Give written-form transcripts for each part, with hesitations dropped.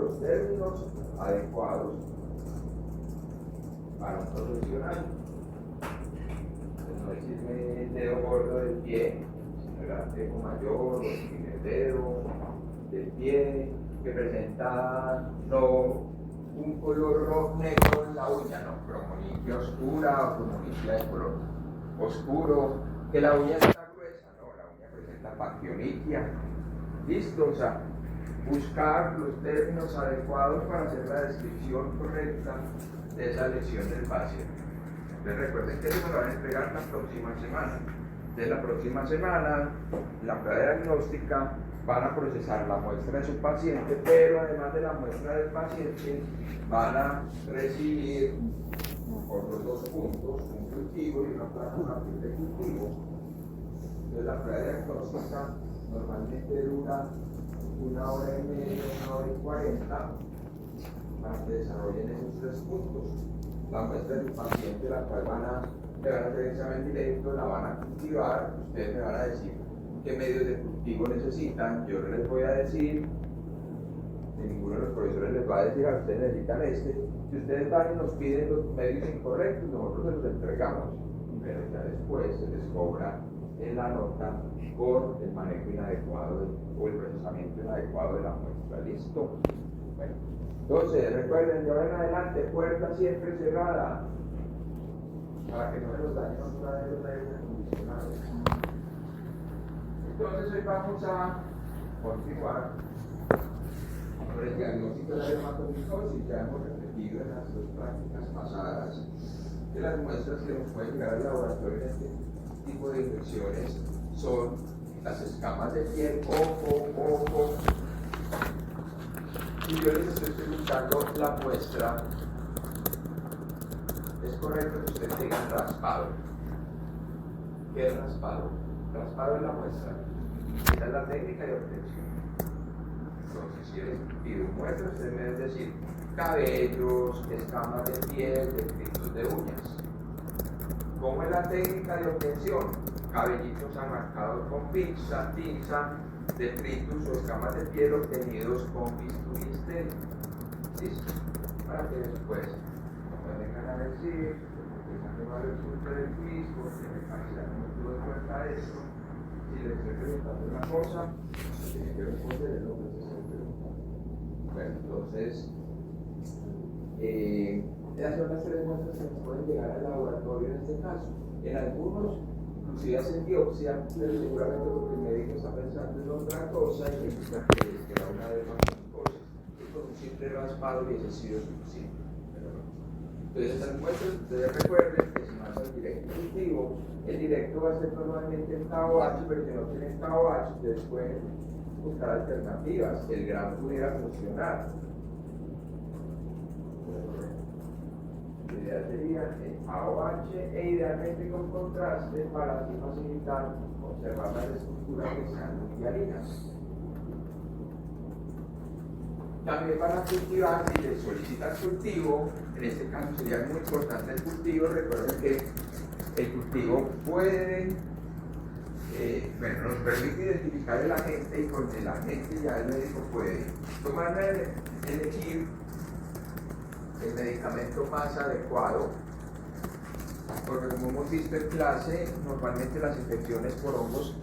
los términos adecuados para un profesional. No decirme el dedo gordo del pie, sino el antejo mayor, o el primer dedo del pie, que presenta no un color rojo negro en la uña, no, cromonicia oscura o cromonicia de color oscuro, que la uña está gruesa, no, la uña presenta pacchionychia. Listo, o sea, buscar los términos adecuados para hacer la descripción correcta de esa lesión del paciente. Entonces recuerden que eso me lo van a entregar la próxima semana. De la próxima semana, la prueba diagnóstica van a procesar la muestra de su paciente, pero además de la muestra del paciente, van a recibir otros 2 puntos, un cultivo y una planta de cultivo. Entonces la prueba diagnóstica normalmente dura 1 hora y media, 1 hora y 40 para que desarrollen esos 3 puntos. La muestra del paciente, la cual le van a hacer examen directo, la van a cultivar, ustedes me van a decir qué medios de cultivo necesitan, yo no les voy a decir, ninguno de los profesores les va a decir a ustedes necesitan este. Si ustedes van y nos piden los medios incorrectos, nosotros se los entregamos, pero ya después se les cobra en la nota por el manejo inadecuado o el procesamiento inadecuado de la muestra. ¿Listo? Bueno, entonces recuerden, de ahora en adelante, puerta siempre cerrada para que no se los dañen otra vez los aires acondicionados. Entonces hoy vamos a continuar con el diagnóstico de la dermatomicosis. Ya hemos repetido en las 2 prácticas pasadas que las muestras que nos pueden llegar al laboratorio en este tipo de infecciones son las escamas de piel, ojo. Y yo les estoy preguntando la muestra. Es correcto que ustedes digan raspado. ¿Qué es raspado? Raspado es la muestra. Esa es la técnica de obtención. Entonces, si les pido muestra, ustedes me deben decir cabellos, escamas de piel, detritos de uñas. ¿Cómo es la técnica de obtención? Cabellitos amarcados con pinza, detritus o escamas de piel obtenidos con bisturí estéril. ¿Listo? Para que después no me vengan a decir que me va a resultar el quiz, porque me parece que no tuve en cuenta eso. Si les estoy preguntando una cosa, tienen que responder lo que se estoy preguntando. Bueno, entonces, esas son las 3 muestras que nos pueden llegar al laboratorio en este caso. En algunos, inclusive hacen biopsia, pero seguramente porque el médico está pensando en otra cosa y resulta que era una dermatomicosis y con un simple raspado hubiese sido suficiente. Pero no. Entonces, esas muestras, ustedes recuerden que si más al directo cultivo, el directo va a ser normalmente en KOH, pero si no tienen KOH, ustedes pueden buscar alternativas. El GRAM pudiera funcionar. La idea sería en AOH e idealmente con contraste para así facilitar observar las estructuras que sean muy hialinas. También van a cultivar, si les solicitan cultivo, en este caso sería muy importante el cultivo. Recuerden que el cultivo puede, nos permite identificar el agente y con el agente ya el médico puede elegir el medicamento más adecuado, porque como hemos visto en clase, normalmente las infecciones por hongos,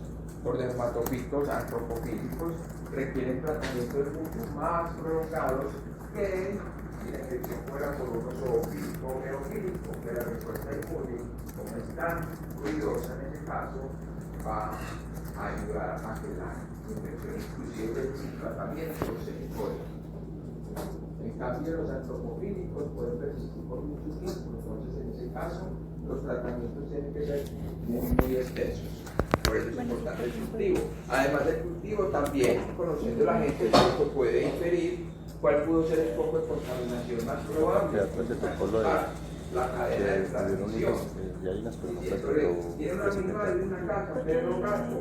por dermatofitos antropofílicos, requieren tratamientos mucho más prolongados que si la infección fuera por uno zoofílico o neofílico, que la respuesta inmune, como es tan ruidosa en ese caso, va a ayudar a que la infección inclusive sin tratamiento se mejore. En cambio, los antropofílicos pueden persistir por mucho tiempo, entonces en ese caso los tratamientos tienen que ser muy extensos. Por eso es importante el cultivo. Además del cultivo, también conociendo la gente, el médico puede inferir cuál pudo ser el foco de contaminación más probable. La cadena de transmisión. Tiene una misma de una casa, pero gato,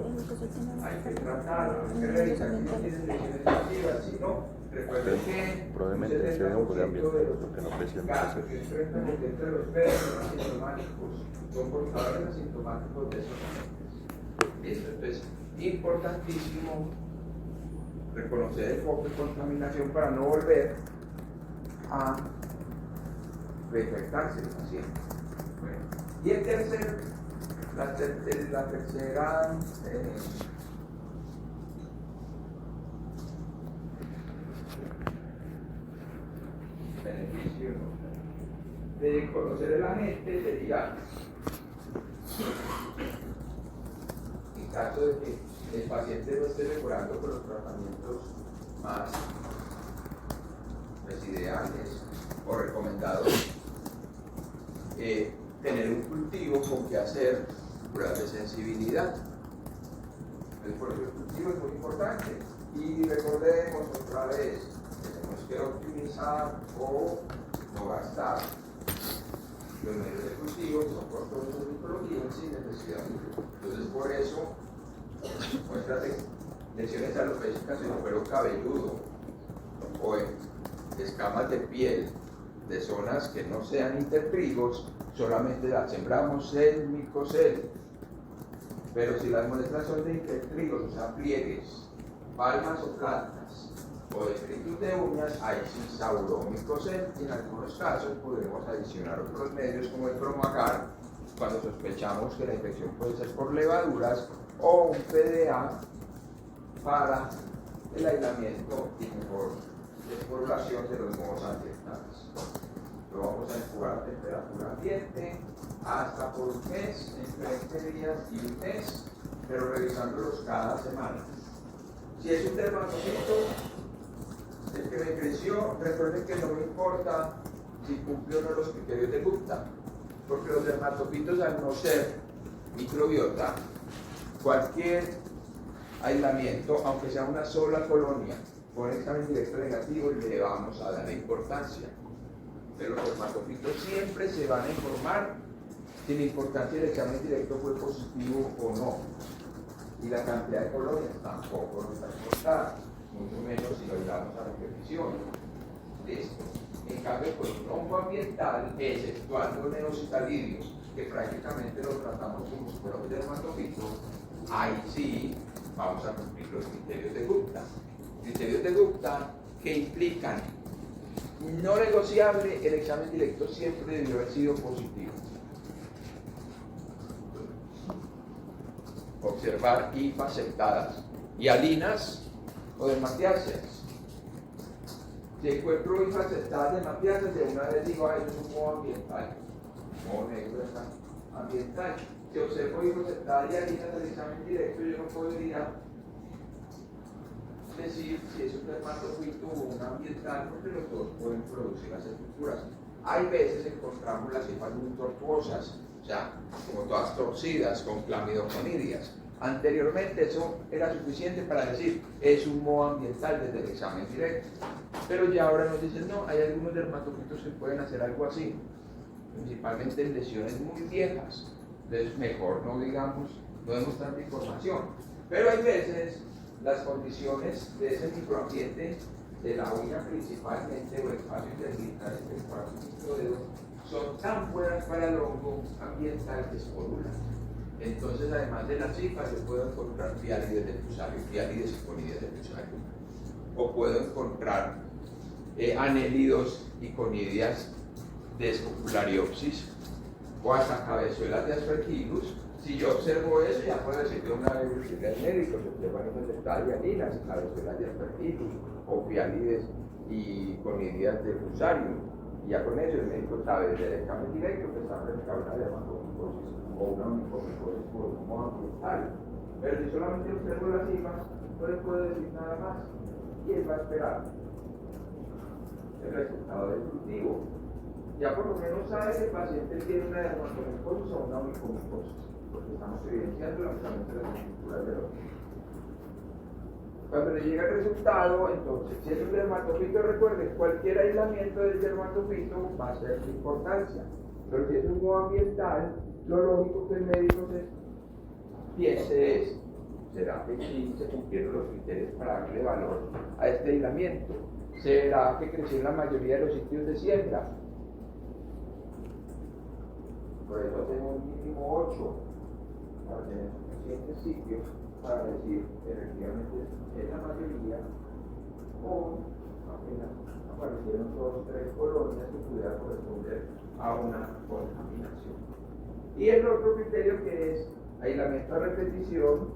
hay que tratarla, hay que revisar si no tienen lesiones activas, si no, recuerden que probablemente se ve un buen ambiente porque no presiona gatos, que es 30% de los perros asintomáticos, son portadores asintomáticos de esos agentes. Listo, entonces, importantísimo reconocer el foco de contaminación para no volver a reinfectarse el paciente. Bueno, y la tercera beneficio de conocer el agente sería, en caso de que el paciente no esté mejorando con los tratamientos más ideales o recomendados, tener un cultivo con que hacer pruebas de sensibilidad. Por eso el cultivo es muy importante. Y recordemos otra vez, tenemos que optimizar o no gastar los medios de cultivo que son por todos los microorganismos sin necesidad de cultivo. Entonces, por eso, muéstrate lesiones alopécicas en el cuero cabelludo o en escamas de piel de zonas que no sean intertrigos, solamente las sembramos en micocel. Pero si las muestras son de intertrigos, o sea, pliegues, palmas o plantas, o detritus de uñas, ahí sí sauromicocel, y en algunos casos podemos adicionar otros medios como el cromagar, cuando sospechamos que la infección puede ser por levaduras, o un PDA para el aislamiento y mejor despoblación de los mohos ambientales. Lo vamos a empujar a temperatura ambiente hasta por un mes, entre 20 días y un mes, pero revisándolos cada semana. Si es un dermatofito, el que me creció, recuerden que no me importa si cumple o no los criterios de Gupta, porque los dermatofitos, al no ser microbiota, cualquier aislamiento, aunque sea una sola colonia, con examen directo negativo, le vamos a dar importancia. Pero los dermatofitos siempre se van a informar sin importancia si el examen directo fue positivo o no. Y la cantidad de colonias tampoco nos va a importar, mucho menos si lo llevamos a repetición. Listo. En cambio, con un tronco ambiental, exceptuando el neocitalidio, que prácticamente lo tratamos como si fuera un dermatofito, ahí sí vamos a cumplir los criterios de Gupta. Criterios de Gupta que implican no negociable, el examen directo siempre debió haber sido positivo. Observar hifas aceptadas, hialinas o dermatiáceas. Si encuentro hifas aceptadas dermatiáceas, de una vez digo, es un modo ambiental, modo negro ambiental. Si observo hifas aceptadas y hialinas del examen directo, yo no podría decir si es un dermatofito o un ambiental, porque los dos pueden producir las estructuras. Hay veces encontramos las hifas muy tortuosas, o sea, como todas torcidas, con clamidoconidias. Anteriormente eso era suficiente para decir es un moho ambiental desde el examen directo, pero ya ahora nos dicen no, hay algunos dermatofitos que pueden hacer algo así, principalmente en lesiones muy viejas. Entonces mejor no digamos, no demos tanta información, pero hay veces las condiciones de ese microambiente de la uña principalmente o espacio interdigital entre el cuarto y microdedo son tan buenas para el hongo ambiental que esporulan. Entonces, además de las cifras, yo puedo encontrar fialides de fusario, fialides y conidias de fusario, o puedo encontrar anélidos y conidias de Scopulariopsis, o hasta cabezuelas de Aspergillus. Si yo observo eso, ya puedo decir que una vez el médico se observan esas estadialinas, cabezuelas de Aspergillus, o fialides y conidias de fusario. Y ya con eso el médico sabe desde el examen directo que está frente a una dermatomicosis o una onicomicosis por un modo ambiental. Pero si solamente observo las cifras, no le puedo decir nada más. Y él va a esperar el resultado del cultivo. Ya por lo menos sabe que el paciente tiene una dermatomicosis o una onicomicosis, porque estamos evidenciando lanzamiento de las estructuras del ojo. Cuando le llega el resultado, entonces, si es un dermatofito, recuerden, cualquier aislamiento del dermatofito va a ser de importancia. Pero si es un modo ambiental, lo lógico que el médico piense es, ¿será que sí se cumplieron los criterios para darle valor a este aislamiento? ¿Será que creció en la mayoría de los sitios de siembra? Por eso hacemos un mínimo 8 para tener suficientes sitios para decir efectivamente es la mayoría o apenas aparecieron 2 o 3 colonias que pudieran corresponder a una contaminación. Y el otro criterio que es aislamiento a repetición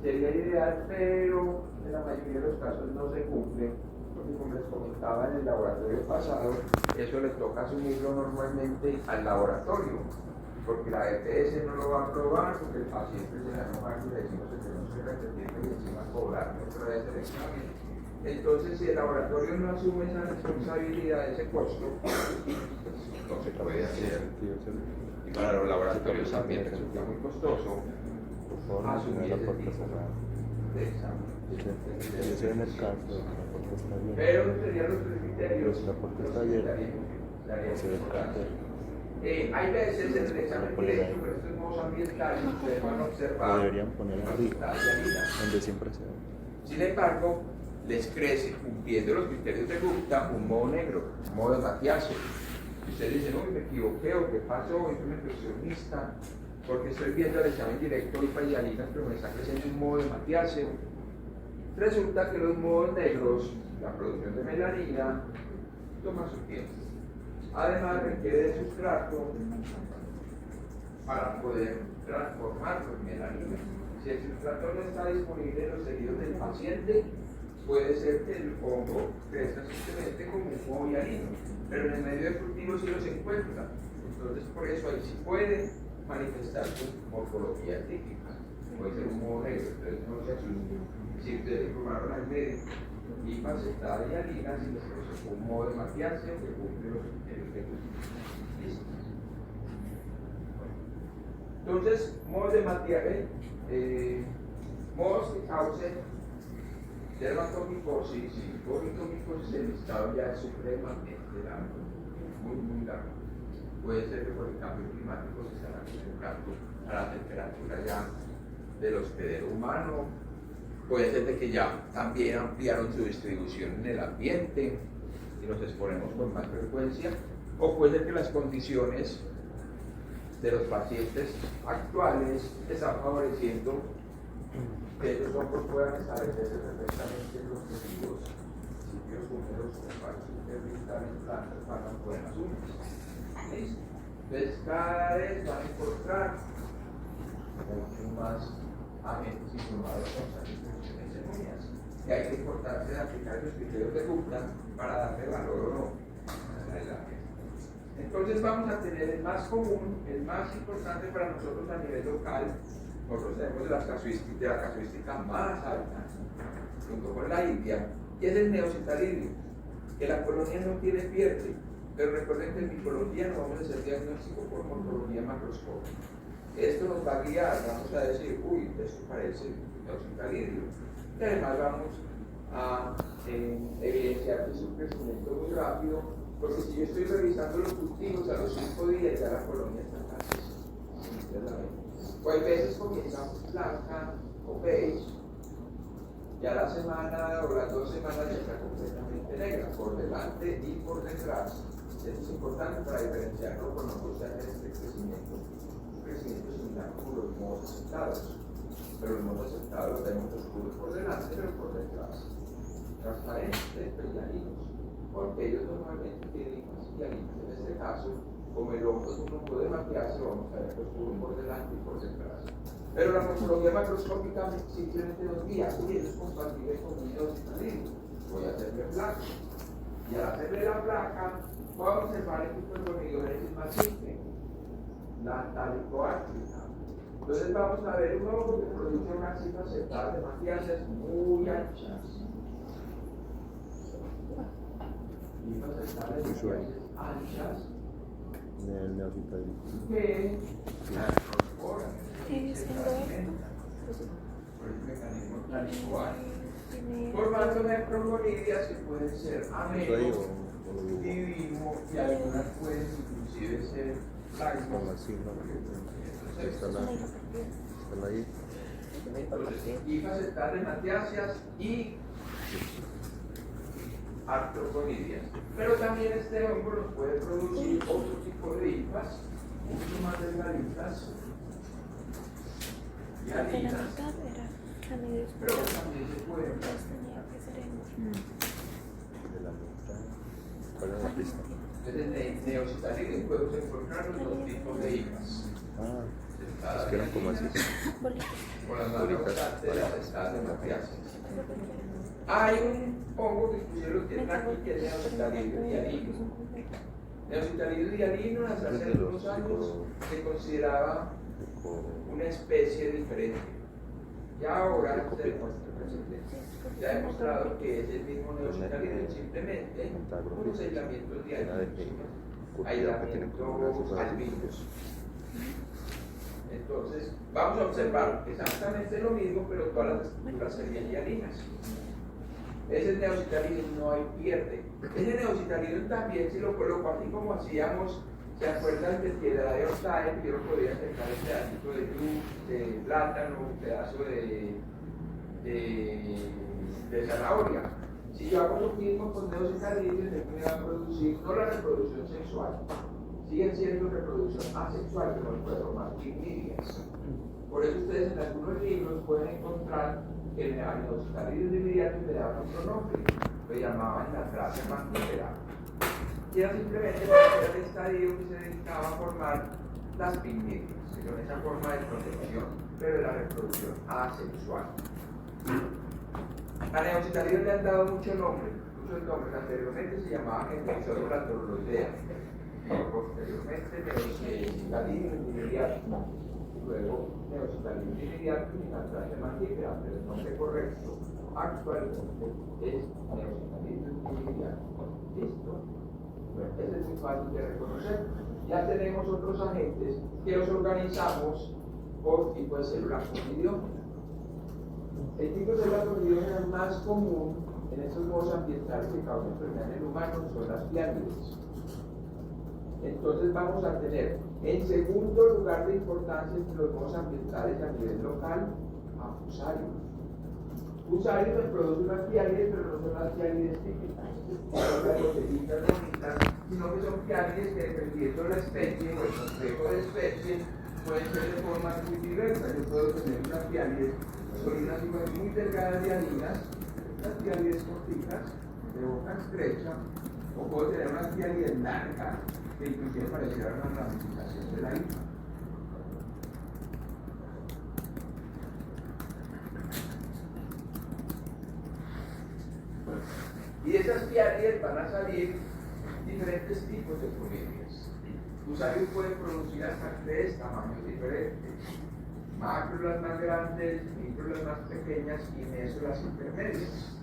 sería ideal, pero en la mayoría de los casos no se cumple, porque como les comentaba en el laboratorio pasado, eso le toca asumirlo normalmente al laboratorio, porque la EPS no lo va a aprobar, porque el paciente se la enoja y le decimos que no se repetirlo y encima cobrarle otra vez el examen. Entonces, si el laboratorio no asume esa responsabilidad, ese costo, pues no se puede hacer. Y para los laboratorios también resulta muy costoso asumir ese tipo de examen. Pero serían los 3 criterios. Hay veces en el examen directo, pero estos modos ambientales, ustedes van a observar deberían poner arriba, donde siempre se ve. Sin embargo, les crece, cumpliendo los criterios de Gupta, un modo negro, un modo de Mathiasen. Y ustedes dicen, uy, me equivoqué, o qué pasó, soy un impresionista, porque estoy viendo el examen directo y payalinas, pero me está creciendo un modo de Mathiasen. Resulta que los modos negros, la producción de melanina, toma su tiempo. Además, requiere de sustrato para poder transformarlo en melanina. Si el sustrato no está disponible en los tejidos del paciente, puede ser que el hongo crezca simplemente como un hongo hialino, pero en el medio de cultivo sí los encuentra. Entonces, por eso ahí sí puede manifestar su morfología típica. Puede ser un modo negro, entonces no se asusten. Si ustedes informaron al médico y aceptada hialina, si les procesó un modo de Mathiasen que cumple los criterios de cultivo. Listo. Entonces, modos de Mathiasen, modos que causen dermatomicosis y politomicosis, el listado ya es supremamente largo, muy largo. Puede ser que por el cambio climático se están acostumbrando a la temperatura ya del hospedero humano. Puede ser de que ya también ampliaron su distribución en el ambiente y nos exponemos con más frecuencia, o puede ser que las condiciones de los pacientes actuales están favoreciendo que ellos hongos puedan establecerse perfectamente en los tejidos, sitios húmedos como para en plantas para buenas uñas. ¿Listo? Entonces cada vez van a encontrar mucho más agentes informados con infecciones en uñas. Y hay que importancia de aplicar los criterios de Gupta para darle valor o no a la imagen. Entonces vamos a tener el más común, el más importante para nosotros a nivel local. Nosotros tenemos de la casuística más alta, junto con la India, y es el neocitalidio, que la colonia no tiene pierde, pero recuerden que en micología no vamos a hacer diagnóstico por morfología macroscópica. Esto nos va a guiar, vamos a decir, uy, esto parece neocitalidio, y además vamos a evidenciar que es un crecimiento muy rápido, porque si yo estoy revisando los cultivos a los 5 días, ya la colonia está casi. O hay veces comenzamos blanca o beige, ya la semana o las 2 semanas ya está completamente negra, por delante y por detrás. Esto es importante para diferenciarlo con nosotros de este crecimiento. Un crecimiento similar como los mohos aceptados, pero los mohos aceptados los tenemos oscuros por delante, pero por detrás. Transparentes, brillaninos, porque ellos normalmente tienen más hialinas. En este caso, como el hongo es un hongo de Mathiasen, vamos a ver oscuro por delante y por detrás. Pero la morfología macroscópica simplemente nos guía, y eso es compatible con un neocitalidio. Voy a hacerle placa. Y al hacerle la placa, voy a observar el tipo de gonidogénesis más simple, la talicoártrica. Entonces vamos a ver un hongo que produce unas cifras aceptadas de Mathiasen muy anchas. Cifras aceptadas de Mathiasen anchas. El neocitalidio. Que incorporan por el mecanismo talicoártrico, formando macrogonidias que pueden ser ameno, divimo, y algunas pueden inclusive ser lágrimas. Están ahí. Hijas están Mathiasen y artrogonidias. Pero también este hongo nos puede producir otro tipo de hifas, mucho más delgaditas, y halinas, pero también se pueden De la mitad. ¿Cuál es la pista? Entonces, en neocitalina podemos encontrar los dos tipos de hifas. Es que eran como así. Con las más Bolitas. resaltantes estadas hematiáceas. Hay un hongo que pusieron que es aquí, que es neocitalino dialino. Neocitalino dialino hace algunos años se consideraba una especie diferente. Y ahora se ha demostrado que es el mismo neocitalino, simplemente unos aislamientos dialinos, aislamientos albinos. Entonces, vamos a observar exactamente lo mismo, pero todas las estructuras serían hialinas. Ese neocitalino no hay pierde. Ese neocitalino también, si lo coloco así como hacíamos, ¿se acuerdan del que la de Ortae? Yo lo podía sacar un pedacito de luz, de plátano, un pedazo de zanahoria. Si yo hago lo mismo con neocitalinos, me va a producir no la reproducción sexual, siguen siendo reproducción asexual, que no puedo formar quimídeas. Por eso ustedes en algunos libros pueden encontrar que a neocitalinos inmediatos le daban otro nombre, lo llamaban la traza mamífera. Y era simplemente era el estadio que se dedicaba a formar las pigmídeas, que son esa forma de protección, pero de la reproducción asexual. A neocitalinos le han dado muchos nombres. Anteriormente se llamaban Hendrixoidea toroidea, posteriormente neocitalino inmediato, luego neocitalino inmediato y la traza mamífera, pero el nombre correcto actualmente es neocitalino inmediato. ¿Listo? Bueno, ese es muy fácil de reconocer. Ya tenemos otros agentes que los organizamos por tipo de célula conidiógena. El tipo de célula conidiógena más común en estos modos ambientales que causan enfermedad en el humano son las piánides. Entonces vamos a tener en segundo lugar de importancia entre los modos ambientales a nivel local a Fusarium. Fusarium nos produce unas piánides, pero no son las piánides típicas, no son las botelitas bonitas, sino que son piánides que dependiendo de la especie o el complejo de especie pueden ser de formas muy diversas. Yo puedo tener unas piánides, son unas fibras muy delgadas de halinas, unas piánides cortitas, de boca estrecha, o puedo tener unas piánides largas que inclusive parecieran una ramificación de la hija. Y de esas piánides van a salir diferentes tipos de conidias. Fusarium puede producir hasta 3 tamaños diferentes: macrolas más grandes, microlas más pequeñas y mesolas intermedias.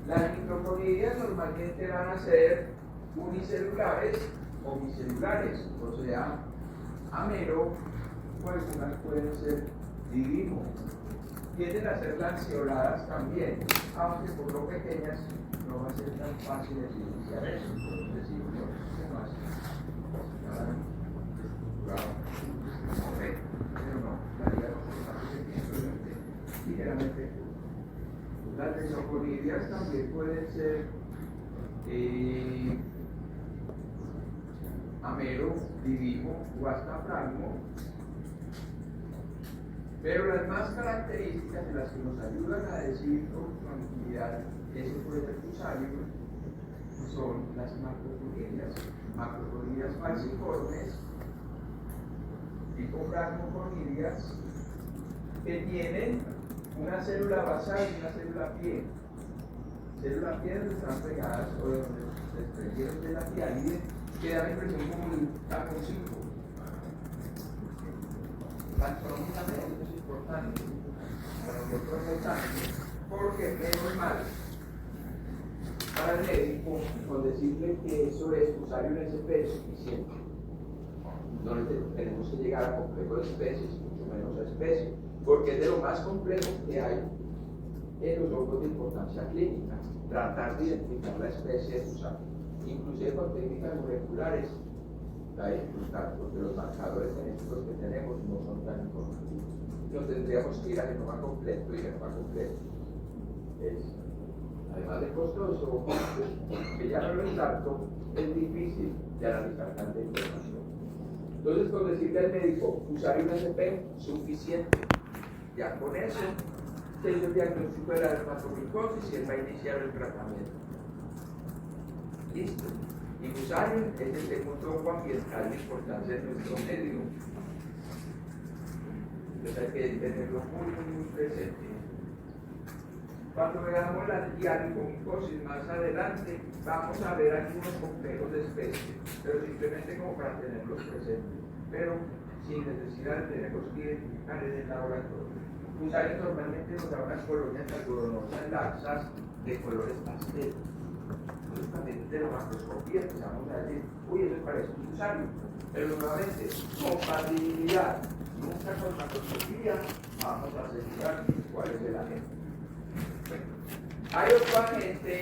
Las microconidias normalmente van a ser unicelulares o bicelulares, o sea, amero, o algunas pueden ser divimo. Tienden a ser lanceoladas también, aunque por lo pequeñas no va a ser tan fácil de diferenciar eso. Entonces, si uno más pero no, la vida no se está ligeramente. Las mesoconidias también pueden ser amero, divimo o hasta fragmo, pero las más características de las que nos ayudan a decir con tranquilidad ese puede ser Fusarium son las macroconidias falciformes, tipo fragmoconidias, que tienen una célula basal y una célula pie. Células pie donde están pegadas o donde se desprendieron de la piálide, que da la impresión como un taconcito. Taxonómicamente es importante para nosotros no tanto, porque menos mal para el médico con decirle que eso es Fusarium sp es suficiente. No tenemos que llegar a complejo de especies, mucho menos a especies, porque es de lo más complejo que hay en los hongos de importancia clínica, tratar de identificar la especie de Fusarium, inclusive con técnicas moleculares. La dificultad, porque los marcadores genéticos que tenemos no son tan informativos. Nos tendríamos que ir a genoma completo, y genoma completo es, además de costoso, que ya no lo exacto, es difícil de analizar tanta información. Entonces, con decirle al médico, Fusarium sp suficiente, ya con eso se hizo el diagnóstico de la dermatomicosis y él va a iniciar el tratamiento. Listo. Y Fusarium es el segundo ambiental de importancia de nuestro medio. Entonces hay que tenerlo muy presente. Cuando veamos la dialicomicosis más adelante, vamos a ver algunos complejos de especies, pero simplemente como para tenerlos presentes, pero sin necesidad de tenerlos que identificar en el laboratorio. Fusarium normalmente nos da unas colonias algodonosas laxas de colores pastel. Entonces también de la macroscopía empezamos a decir, uy, eso parece un Fusarium, pero nuevamente, compatibilidad. Nunca con macroscopía vamos a asegurar cuál es el agente. Bueno, hay otro agente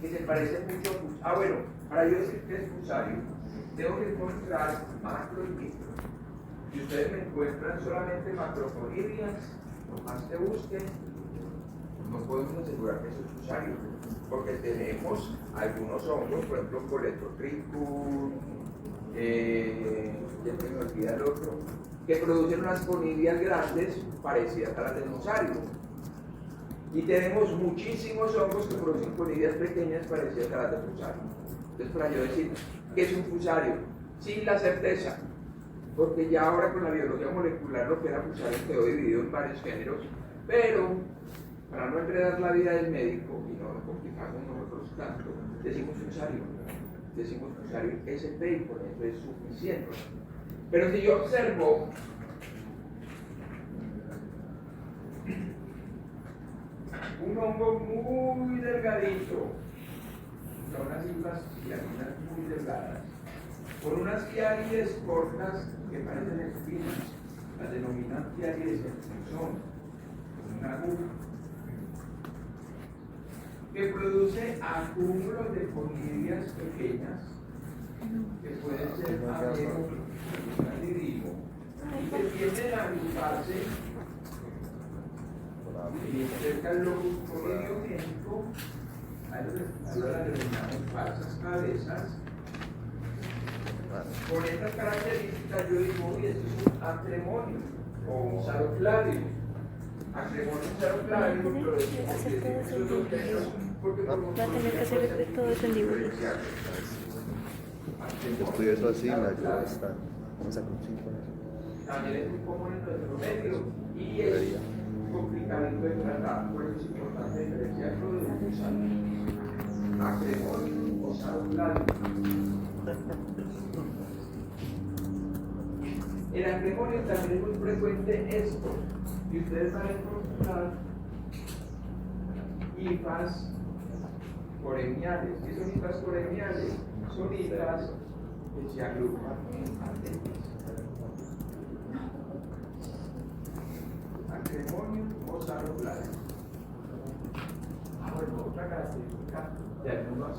que se parece mucho a bueno, para yo decir que es Fusarium, tengo que encontrar macro y micro. Si ustedes me encuentran solamente macroforidias, por más que busquen, no podemos asegurar que eso es Fusarium, porque tenemos algunos hongos, por ejemplo, Coledotricum, ya se me olvida el otro, que producen unas conidias grandes parecidas a las del Fusarium. Y tenemos muchísimos hongos que producen conidias pequeñas parecidas a las del Fusarium. Entonces, para yo decir que es un Fusarium, sin la certeza, porque ya ahora con la biología molecular lo que era Fusarium quedó dividido en varios géneros, pero para no enredar la vida del médico y no complicarnos nosotros tanto, decimos Fusarium SP y por eso es suficiente. Pero si yo observo un hongo muy delgadito, son unas islas hialinas muy delgadas, con unas hialides cortas que parecen espinas, las denominan hialides en punzón, con una aguja, que produce acúmulos de conidias pequeñas, que pueden ser anidrimo, y que tienden a agruparse y cerca del locus conidiogénico, a las denominamos falsas cabezas. Con estas características yo digo, uy, esto es un acremonio o un sarocladio. Acremonio y sarocladio, pero va a tener que hacer todo eso en dibujo. Yo estudio eso así, me ayuda bastante. Vamos a conseguir con eso. También es un componente de nuestro medio y es complicado de tratar, por eso es importante diferenciarlo de un Fusarium, acremonio o sarocladio. El acremonio también es muy frecuente esto, y ustedes van a encontrar hifas coremiales. ¿Qué son hifas coremiales? Son hifas que se agrupan en arterias. Acremonio o sarocladio. Bueno, otra característica de algunas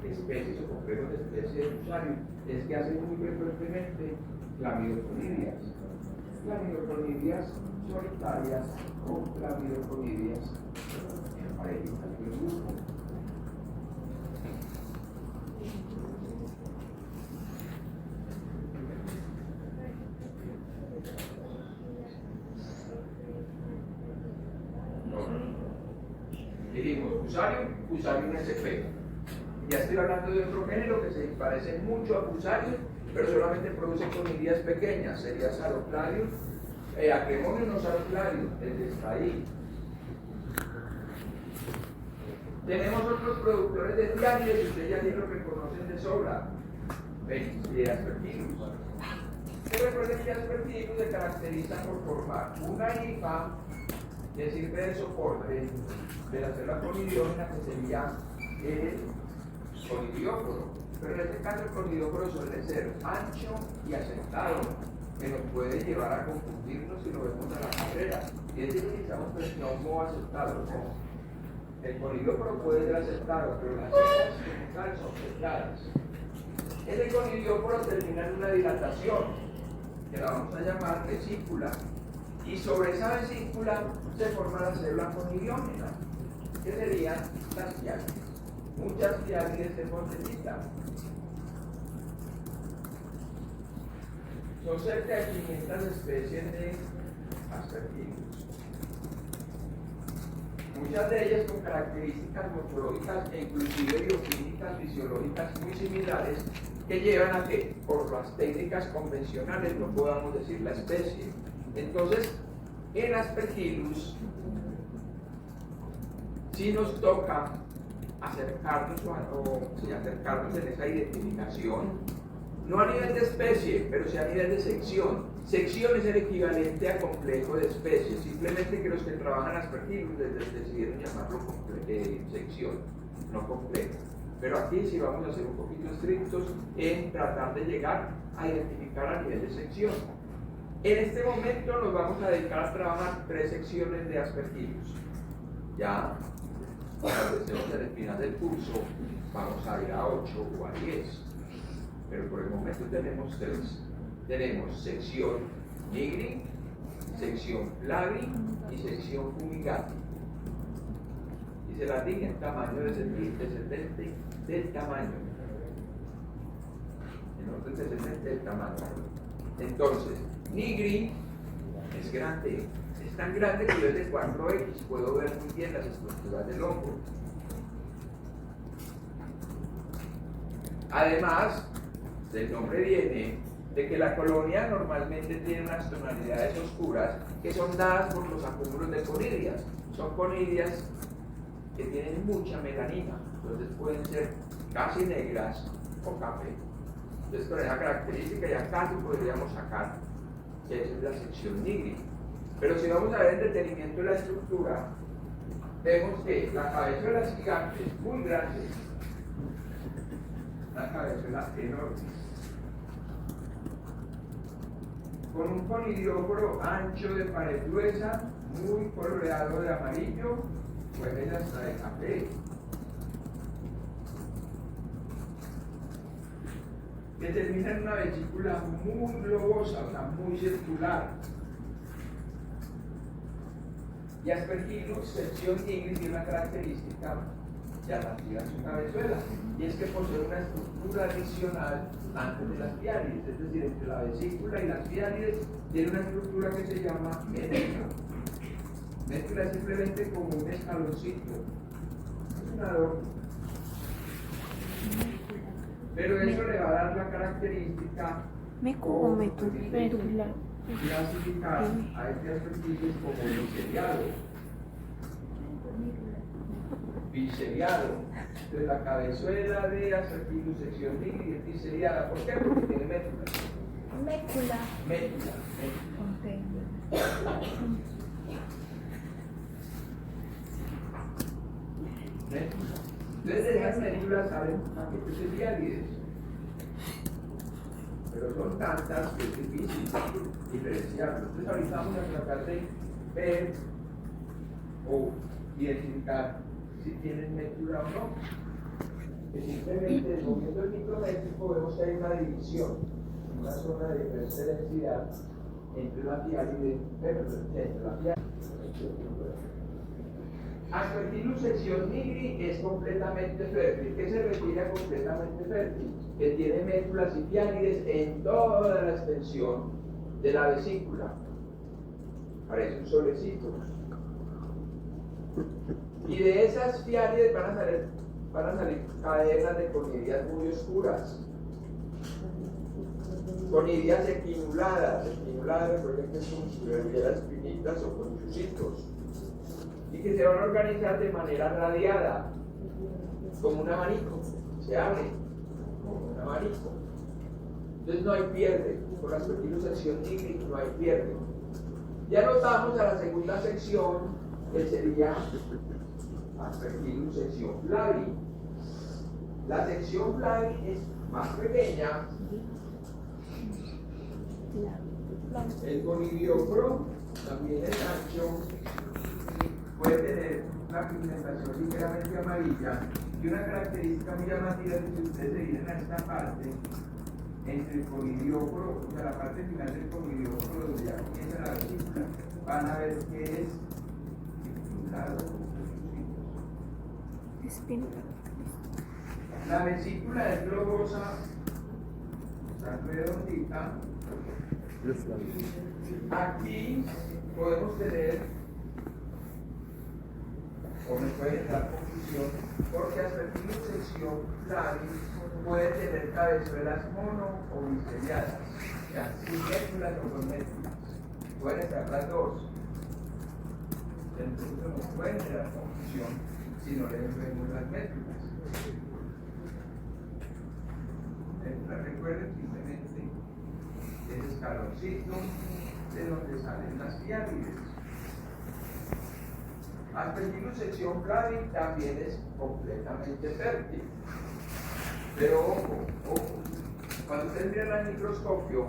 especies o complejos de especies de Fusarium es que hacen muy frecuentemente clamidoconidias. Clamidoconidias solitarias o clamidoconidias en parejitas de grupo. Dijimos Fusarium SP. Ya estoy hablando de otro género que se parece mucho a Fusarium, pero solamente produce conidias pequeñas. Sería Sarocladium, Acremonio no Sarocladium, el que está ahí. Tenemos otros productores de diarios y ustedes ya ni los reconocen de sobra. De Aspergillus. Pero recuerden que Aspergillus se caracteriza por formar una hifa que sirve de soporte de la célula conidiógena que sería el conidióforo. Pero en este caso el conidióforo suele ser ancho y asentado, que nos puede llevar a confundirnos si lo vemos a la carrera. Y es decir, utilizamos pneumó asentado, ¿no? El conidióforo puede ser asentado, pero las células como tal son sentadas. Ese conidióforo termina en una dilatación, que la vamos a llamar vesícula. Y sobre esa vesícula se forma la célula conidiógena, que serían las tiálides. Muchas tiálides de montecita. Son cerca de 500 especies de Aspergillus. muchas de ellas con características morfológicas e inclusive bioquímicas, fisiológicas muy similares, que llevan a que por las técnicas convencionales no podamos decir la especie. Entonces, en Aspergillus sí nos toca acercarnos acercarnos en esa identificación, no a nivel de especie, pero sí a nivel de sección. Sección es el equivalente a complejo de especie, simplemente que los que trabajan Aspergillus decidieron llamarlo sección, no complejo. Pero aquí sí vamos a ser un poquito estrictos en tratar de llegar a identificar a nivel de sección. En este momento nos vamos a dedicar a trabajar 3 secciones de Aspergillus. Ya, para el final del curso, vamos a ir a 8 o a 10. Pero por el momento tenemos 3. Tenemos sección nigri, sección flavi y sección fumigati. Y se las dije en tamaño descendente del tamaño. En orden descendente del tamaño. Entonces, nigri es grande. Es tan grande que desde 4X puedo ver muy bien las estructuras del hongo. Además, del nombre viene de que la colonia normalmente tiene unas tonalidades oscuras que son dadas por los acúmulos de conidias. Son conidias que tienen mucha melanina, entonces pueden ser casi negras o café. Entonces, con esa característica ya casi podríamos sacar que esa es la sección nigri. Pero si vamos a ver en detenimiento la estructura, vemos que la cabezuela es gigante, muy grande, la cabezuela enorme, con un conidióforo ancho de pared gruesa, muy coloreado de amarillo, puede hasta de café, que termina en una vesícula muy globosa, o sea, muy circular. Y Aspergillus sección nigri tiene una característica llamativa en su cabezuela, y es que posee una estructura adicional antes de las piálides, es decir, entre la vesícula y las piálides tiene una estructura que se llama médula. Médula es simplemente como un escaloncito, es un adorno, pero eso le va a dar la característica ¿Meco o médula? clasificar a este Aspergillus como biseriado. Biseriado. Entonces la cabezuela de Aspergillus sección nigri es biseriada. ¿Por qué? Porque tiene médula. Mécula. Médula. Entonces de esas médulas salen paquetes de diálides. Pero son tantas que es difícil diferenciarlos. Entonces ahorita vamos a tratar de ver o identificar si tienen médula o no. Que simplemente moviendo el micrométrico vemos que hay una división, una zona de diferente densidad entre la piálide, entre la piálide. Aspergillus sección nigri es completamente fértil. ¿Qué se refiere a completamente fértil? Que tiene médulas y piálides en toda la extensión de la vesícula. Parece un solecito. Y de esas piálides van a salir cadenas de conidias muy oscuras. Conidias equinuladas. Equinuladas, recuerden que son espinitas o conchucitos. Y que se van a organizar de manera radiada, como un abanico, se abre como un abanico. Entonces no hay pierde, por la Aspergillus sección nigri no hay pierde. Ya nos vamos a la segunda sección, que sería Aspergillus sección flavi. La sección flavi es más pequeña. El conidióforo también es ancho. Puede tener una pigmentación ligeramente amarilla y una característica muy llamativa es que si ustedes se vienen a esta parte entre el conidióforo, o sea, la parte final del conidióforo donde ya comienza la vesícula, van a ver que es circulado. La vesícula es globosa, está redondita. Aquí podemos tener o me puede generar confusión, porque aspergillus flavus puede tener cabezuelas mono o biseriadas, o sea, sin médulas o con médulas. Pueden estar las dos. Entonces no puede generar confusión si no le vemos las médulas. Recuerden simplemente ese escaloncito de donde salen las pirámides. Aspergillus flavi también es completamente fértil. Pero ojo, cuando ustedes miran al microscopio,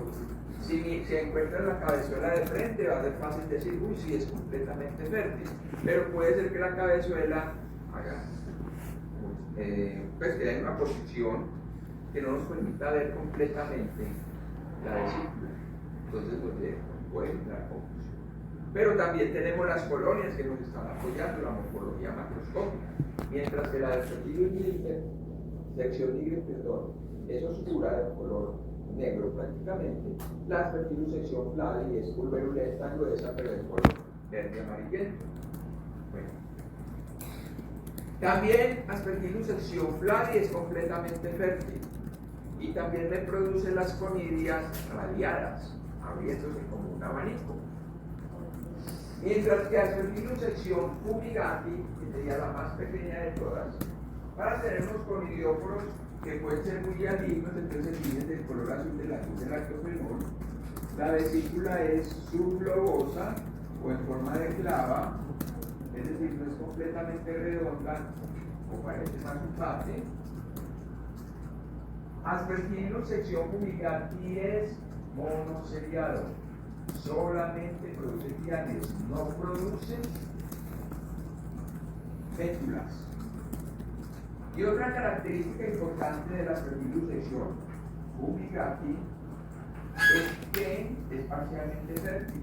si se encuentra la cabezuela de frente, va a ser fácil decir, uy, sí, es completamente fértil. Pero puede ser que la cabezuela haga, pues que haya una posición que no nos permita ver completamente la vesícula. Entonces puede entrar confusión. Pero también tenemos las colonias que nos están apoyando, la morfología macroscópica. Mientras que la sección libre, es oscura de color negro prácticamente, la aspergillus sección flavi es pulverulenta, gruesa, pero de color verde amarillento. Bueno. También aspergillus sección flavi es completamente fértil y también me produce las conidias radiadas, abriéndose como un abanico. Mientras que aspergillus sección fumigati, que sería la más pequeña de todas, para tener unos conidióforos que pueden ser muy alignos, entonces se dividen del color azul de la luz del lactofenol. La vesícula es subglobosa o en forma de clava, es decir, no es completamente redonda o parece más empate. Aspergillus sección fumigati es monoseriado, solamente produce tianes, no produce médulas. Y otra característica importante de la aspergillus sección fumigati es que es parcialmente fértil,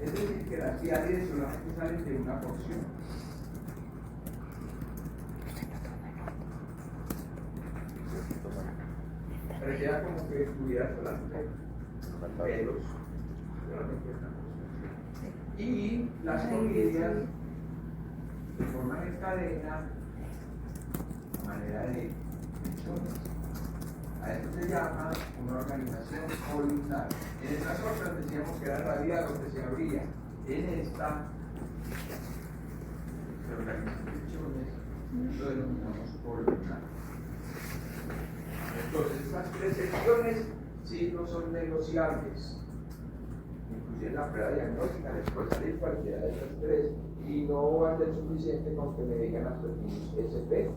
es decir, que las tiálides solamente salen de una porción. Parecía como que estuviera solamente pelos, solamente una porción. Y las conidias se forman en cadena a manera de mechones. A esto se llama una organización columnar. En estas otras decíamos que era radial o que se abría. En esta se organizan mechones, lo denominamos columnar. Entonces, estas tres secciones sí no son negociables. Inclusive la prueba diagnóstica les puede salir cualquiera de estas tres y no va a ser suficiente con que me digan aspergillus SP.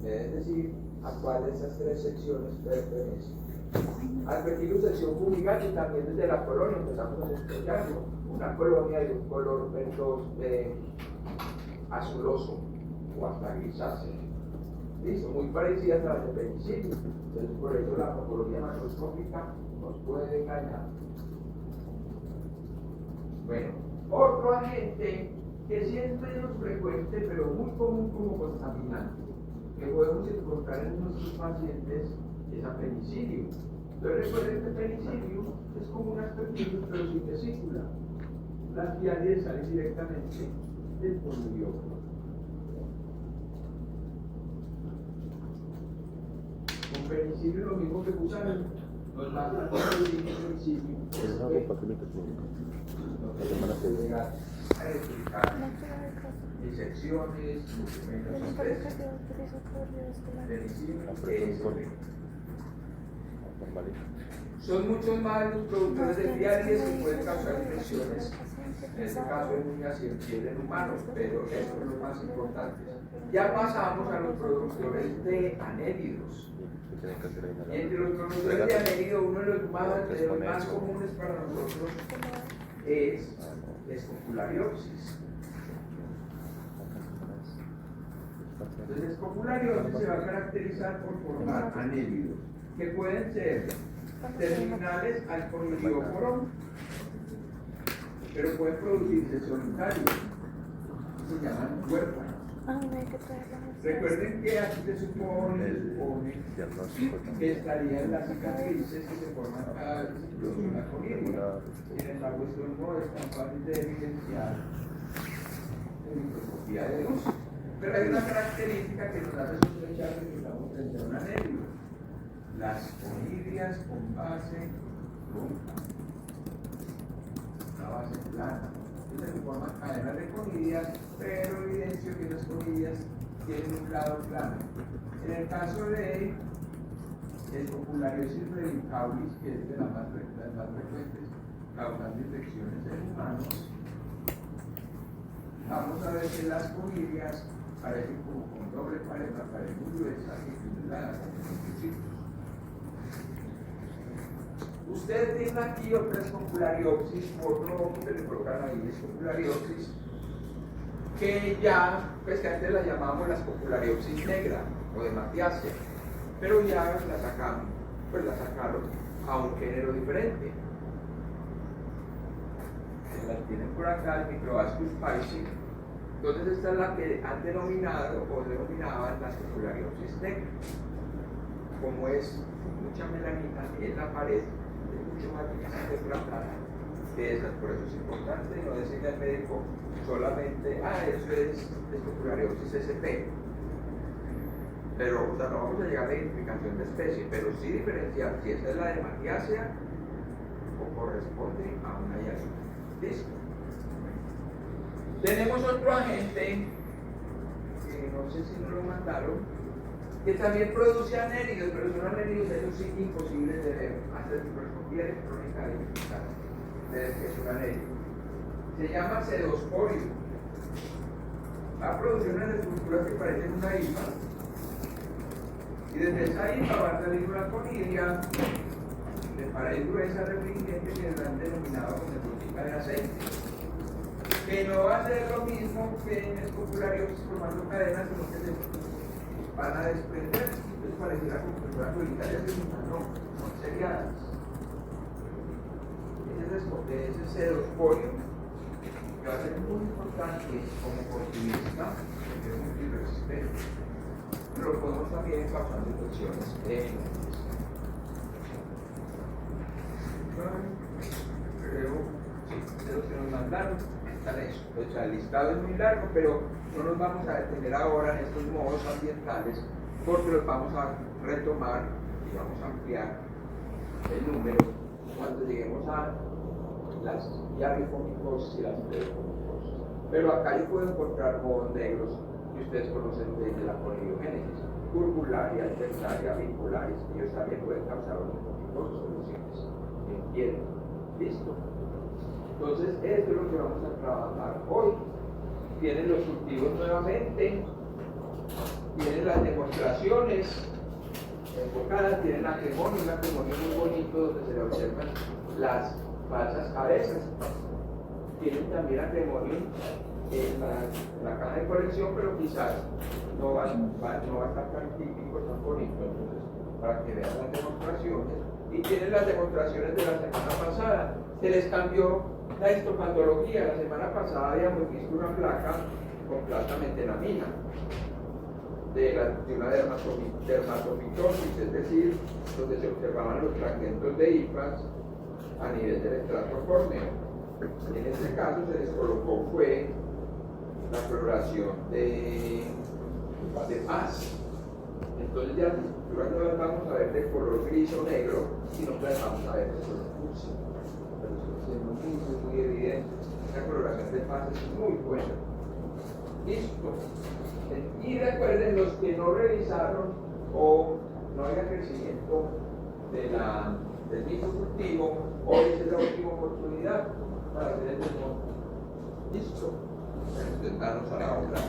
Es decir, a cuál de esas tres secciones pertenece. Aspergillus sección fumigati también desde la colonia empezamos a desarrollarlo. Una colonia de un color azuloso o hasta grisáceo. Listo, muy parecidas a las de penicilio. Entonces, por eso la morfología macroscópica nos puede engañar. Bueno, otro agente que sí es menos frecuente, pero muy común como contaminante, que podemos encontrar en nuestros pacientes, es a penicilio. Entonces, recuerden que penicilio es como un aspergillus, pero sin vesícula. Las tiálides salen directamente del conidióforo. Con penicilio lo mismo que usan los más penicilio. Es algo papelito clínico. La semana que viene. A explicar disecciones, menos estrés, penicilio, son muchos más los productores de tiálides que pueden causar infecciones, en este caso en uñas y en piel en humanos, pero eso es lo más importante. Ya pasamos a los productores de anélidos. Y entre los productores de anélido, uno de los más comunes para nosotros es escopulariosis. Entonces, escopulariosis se va a caracterizar por formar anélidos, que pueden ser terminales al conidióforo, pero pueden producirse solitarios, se llaman huérfanos. Recuerden que aquí se supone que estarían las cicatrices que se forman cada vez que se una conidia. Sin embargo, esto no es tan fácil de evidenciar en microscopía de luz. Pero hay una característica que nos hace sospechar de que estamos frente a un anelio. Las conidias con base trunca. Una base plana. Entonces se forman cadenas de conidias, pero evidencio que las conidias tienen un lado plano. En el caso de el populariosis brevincaulis, que es de las más frecuentes causando infecciones en humanos, vamos a ver que las conidias parecen como con doble pared, la pared muy gruesa y titulada como muchos. Ustedes tienen aquí otras populariopsis, otro que le colocan ahí es populariopsis, que ya, pues que antes la llamábamos las populariopsis negra o de Matiacia, pero ya la sacaron, pues la sacaron a un género diferente. Las tienen por acá, el Microvascus piscis. Entonces esta es la que han denominado o denominaban las populariopsis negra. Como es mucha melanina en la pared, es mucho más difícil de tratar que esas. Por eso es importante no decirle al médico solamente, eso es populariopsis SP. Pero, o sea, no vamos a llegar a la identificación de especie, pero sí diferenciar si esa es la de Matiacia o corresponde a una hallazgo. ¿Listo? Tenemos otro agente, que no sé si nos lo mandaron, que también produce anélidos, pero son anélidos ellos sí imposibles de ver, hasta la microscopía electrónica de identificar que es un anélido. Se llama pseudosporio. Va a producir unas estructuras que parecen una hifa, y desde esa hifa va a salir una conidia de pared gruesa refringente que la han denominado como nebulica de aceite, que no va a ser lo mismo que en el populariopsis formando cadenas, sino que se van a desprender. Entonces pareciera como que fueran solitarias, no, son seriadas. Ese es el pseudosporio, que va a ser muy importante como oportunista, porque es muy resistente. Pero podemos también causar infecciones creo, sí, de los que nos mandaron están eso. O sea, el listado es muy largo, pero no nos vamos a detener ahora en estos modos ambientales porque los vamos a retomar y vamos a ampliar el número cuando lleguemos a las diarrifomicoses y las pleurofomicoses. Pero acá yo puedo encontrar mohos negros que ustedes conocen desde la conidiogénesis, turbularia, terciaria, bipolaris, ellos también pueden causar onicomicosis soluciones en piel. ¿Listo? Entonces, esto es lo que vamos a trabajar hoy. Tienen los cultivos nuevamente, tienen las demostraciones enfocadas, tienen acrimonio, un acrimonio muy bonito donde se le observan las falsas cabezas. Tienen también acrimonio en la caja de colección, pero quizás no va a estar tan típico, tan bonito. Entonces, para que vean las demostraciones, y tienen las demostraciones de la semana pasada. Se les cambió la histopatología. La semana pasada habíamos visto una placa con plasmamentenamina de una dermatopitosis, es decir, donde se observaban los fragmentos de hifas a nivel del estrato córneo. En este caso se les colocó fue la coloración de paz. Entonces ya las estructuras no las vamos a ver de color gris o negro, sino que las vamos a ver de color púrpura. Pero eso es muy evidente. La coloración de paz es muy buena. Listo. Y recuerden, los que no revisaron o no haya crecimiento del mismo cultivo, hoy es la última oportunidad para hacer el desmonte. Listo. Intentarnos a la obra.